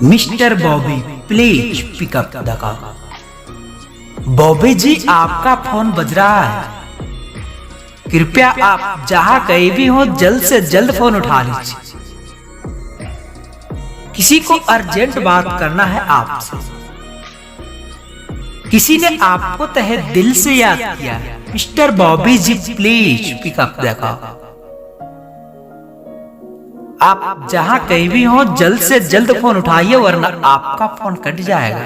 Mister Bobby please pick up the call. Bobby ji आपका phone बज रहा है, कृपया आप जहां कहीं भी हो जल्द से जल्द फोन उठा लीजिए। किसी को अर्जेंट बात करना है आपसे। किसी ने आपको तहे दिल से याद किया। Mister Bobby ji please pick up the call. आप जहां कहीं भी हो जल्द से जल्द फोन उठाइए वरना आपका फोन कट जाएगा।